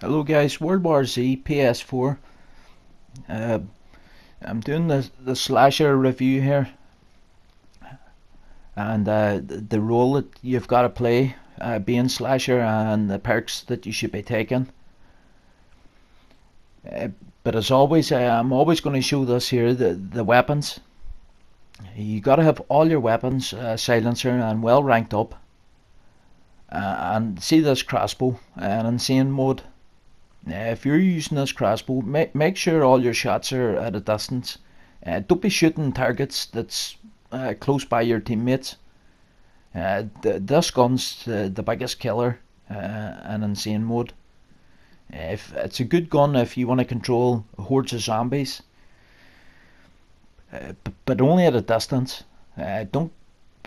Hello guys, World War Z ps4. Uh, I'm doing the slasher review here, and the role that you've got to play being slasher and the perks that you should be taking. Uh, but as always, I'm always going to show this here, the weapons. You got to have all your weapons silencer and well ranked up. And see this crossbow and insane mode. If you're using this crossbow, make sure all your shots are at a distance. Don't be shooting targets that's close by your teammates. This gun's the biggest killer in insane mode. If it's a good gun if you want to control hordes of zombies, but only at a distance. Don't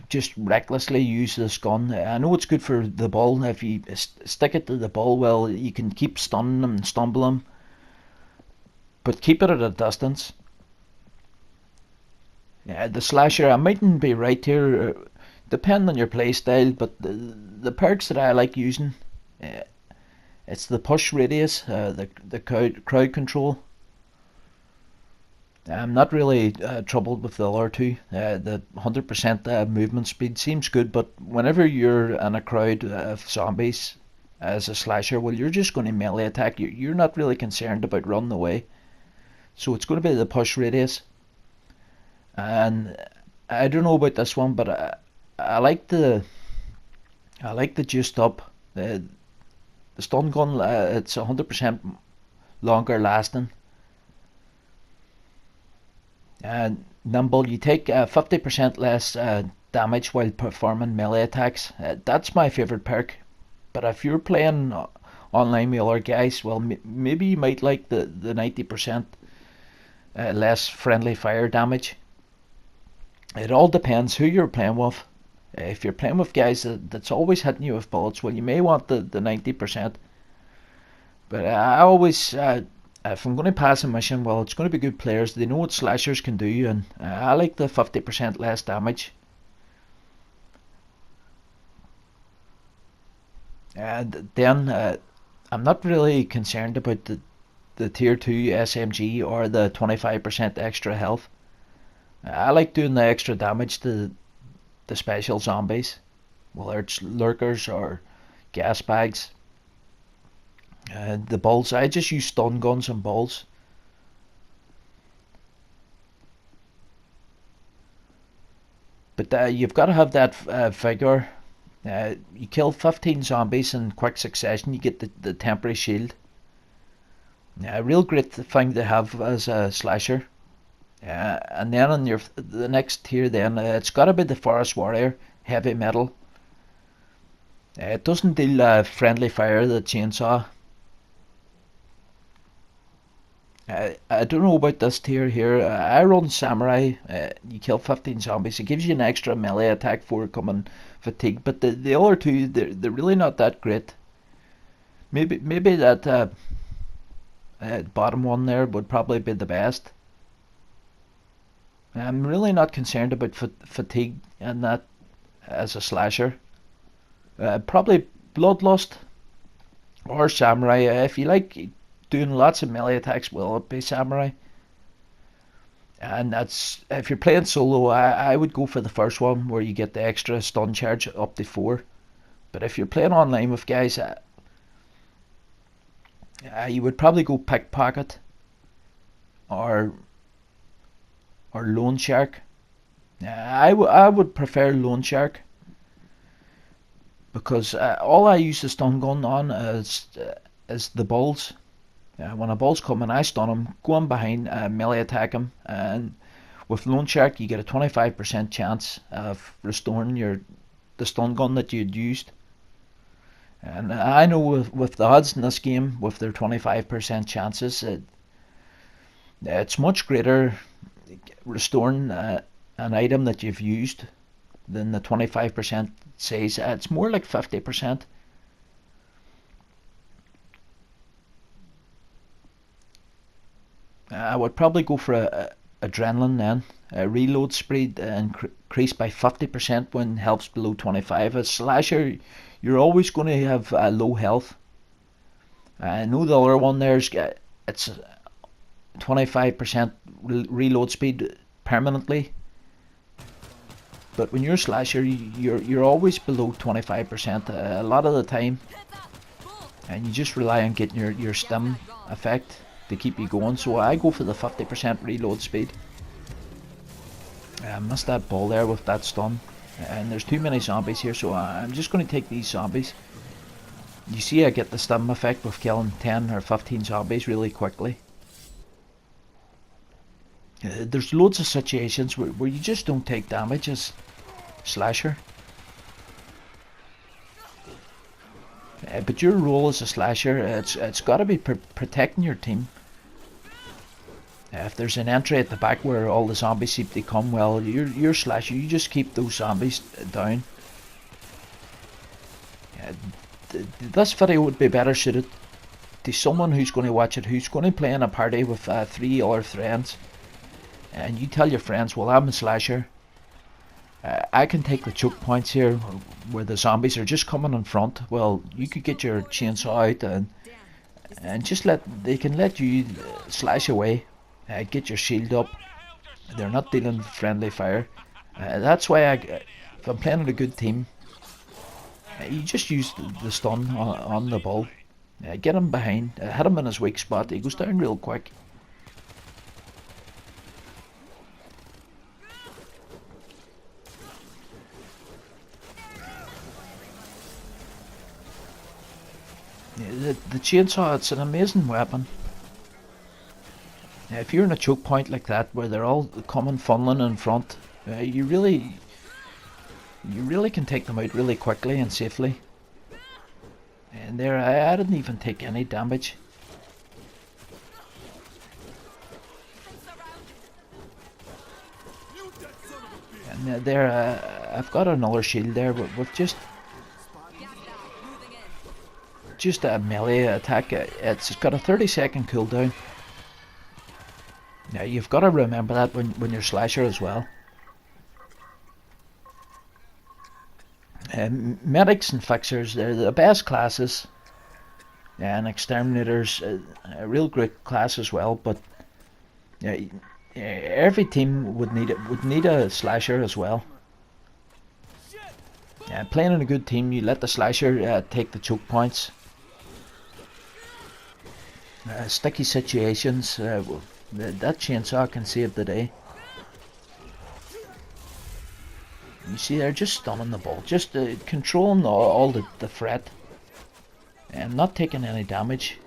just recklessly use this gun. I know it's good for the ball. If you stick it to the ball, well, you can keep stunning them and stumbling them, but keep it at a distance. The slasher, I mightn't be right here, depending on your play style, but the perks that I like using, uh, it's the push radius, the crowd control. I'm not really troubled with the other two. The 100% movement speed seems good, but whenever you're in a crowd of zombies as a slasher, well, you're just going to melee attack. You're not really concerned about running away. So it's going to be the push radius. And I don't know about this one, but I like the juiced up. The stun gun, it's 100% longer lasting. Nimble, you take 50% less damage while performing melee attacks. That's my favourite perk. But if you're playing online with other guys, well, maybe you might like the 90% less friendly fire damage. It all depends who you're playing with. If you're playing with guys that's always hitting you with bullets, well, you may want the 90%. But I always if I'm going to pass a mission, well, it's going to be good players. They know what slashers can do, and I like the 50% less damage. And then I'm not really concerned about the tier 2 SMG or the 25% extra health. I like doing the extra damage to the special zombies, whether it's lurkers or gas bags. The balls, I just use stun guns and balls. But you've got to have that figure. You kill 15 zombies in quick succession, you get the temporary shield. A real great thing to have as a slasher. And then on the next tier, then it's got to be the Forest Warrior, heavy metal. It doesn't deal friendly fire, the chainsaw. I don't know about this tier here. I run Samurai. You kill 15 zombies. It gives you an extra melee attack for coming fatigue. But the other two, they're really not that great. Maybe that bottom one there would probably be the best. I'm really not concerned about fatigue and that as a slasher. Probably Bloodlust or Samurai. If you like doing lots of melee attacks, will it be Samurai? And that's if you're playing solo, I would go for the first one where you get the extra stun charge up to 4. But if you're playing online with guys, you would probably go Pickpocket or Lone Shark. I would prefer Lone Shark because all I use the stun gun on is the balls. When a ball's coming, I stun him, go on behind, melee attack him, and with Lone Shark you get a 25% chance of restoring the stun gun that you'd used. And I know with the odds in this game, with their 25% chances, it's much greater restoring an item that you've used than the 25% says. It's more like 50%. I would probably go for a adrenaline then. Reload speed increased by 50% when health's below 25. As slasher, you're always going to have low health. I know the other one there's it's 25% reload speed permanently, but when you're slasher, you're always below 25% a lot of the time, and you just rely on getting your stim effect to keep you going. So I go for the 50% reload speed. I missed that ball there with that stun, and there's too many zombies here, so I'm just going to take these zombies. You see, I get the stim effect with killing 10 or 15 zombies really quickly. There's loads of situations where you just don't take damage as slasher. But your role as a slasher, it's got to be protecting your team. If there's an entry at the back where all the zombies seem to come, well, you're slasher, you just keep those zombies down. This video would be better suited to someone who's going to watch it, who's going to play in a party with 3 other friends, and you tell your friends, well, I'm a slasher, I can take the choke points here where the zombies are just coming in front. Well, you could get your chainsaw out and just they can let you slash away, get your shield up. They're not dealing friendly fire. That's why if I'm playing with a good team, you just use the stun on the ball. Get him behind, hit him in his weak spot, he goes down real quick. The chainsaw, it's an amazing weapon. If you're in a choke point like that where they're all coming funneling in front, you really can take them out really quickly and safely. And there, I didn't even take any damage. And there, I've got another shield there, but with just a melee attack. It's got a 30-second cooldown. Now you've got to remember that when you're slasher as well. Medics and fixers, they're the best classes, and exterminators, a real great class as well. But every team would need a slasher as well. Playing in a good team, you let the slasher take the choke points. Sticky situations, that chainsaw can save the day. You see, they're just stunning the ball, just controlling all the threat, and not taking any damage.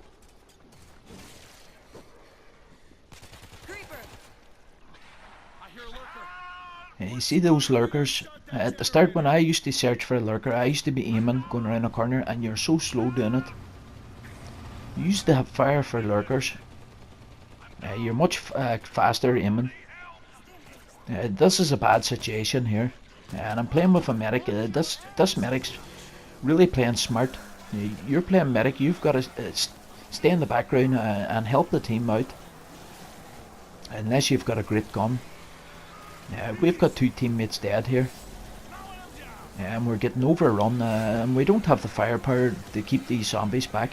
You see those lurkers? At the start, when I used to search for a lurker, I used to be aiming, going around a corner, and you're so slow doing it. You used to have fire for lurkers. You're much faster aiming. This is a bad situation here, and I'm playing with a medic. This medic's really playing smart. You're playing medic. You've got to stay in the background and help the team out. Unless you've got a great gun. We've got 2 teammates dead here, and we're getting overrun, and we don't have the firepower to keep these zombies back.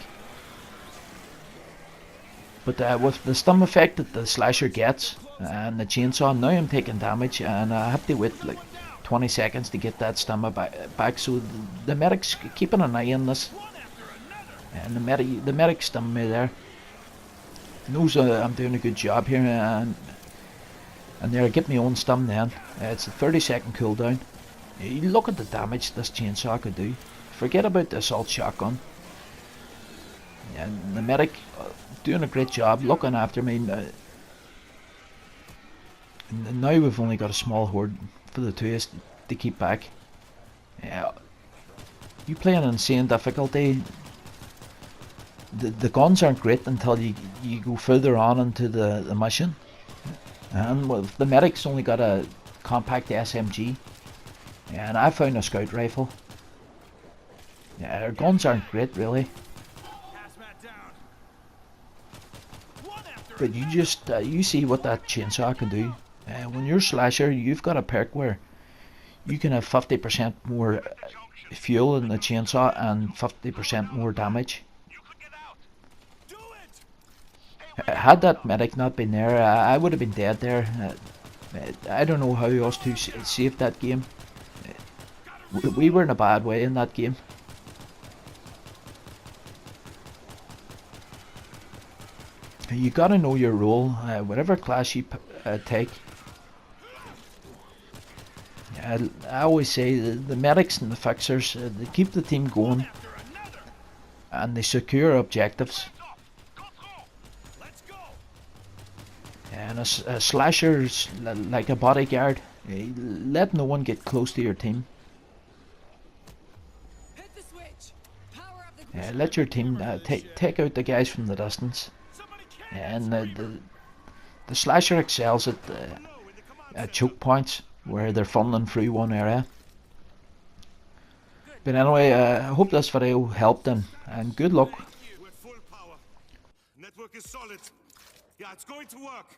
But with the stim effect that the slasher gets and the chainsaw, now I'm taking damage, and I have to wait like 20 seconds to get that stim back. So the medic's keeping an eye on this, and the medic stim me there. He knows I'm doing a good job here, and there I get my own stim then. It's a 30-second cooldown. You look at the damage this chainsaw could do. Forget about the assault shotgun. And the medic doing a great job looking after me. And now we've only got a small horde for the 2 of us to keep back. You play an insane difficulty. The guns aren't great until you go further on into the mission. And well, the medic's only got a compact SMG, and I found a scout rifle. Our guns aren't great really. But you just you see what that chainsaw can do. When you're slasher, you've got a perk where you can have 50% more fuel in the chainsaw and 50% more damage. Had that medic not been there, I would have been dead there. I don't know how us two saved that game. We were in a bad way in that game. You gotta know your role, whatever class you take. I always say the medics and the fixers, they keep the team going and they secure objectives. And a slasher's like a bodyguard. Let no one get close to your team. Let your team take out the guys from the distance. And the slasher excels at choke points where they're funneling through one area. But anyway, I hope this video helped and good luck. Network is solid. Yeah, it's going to work.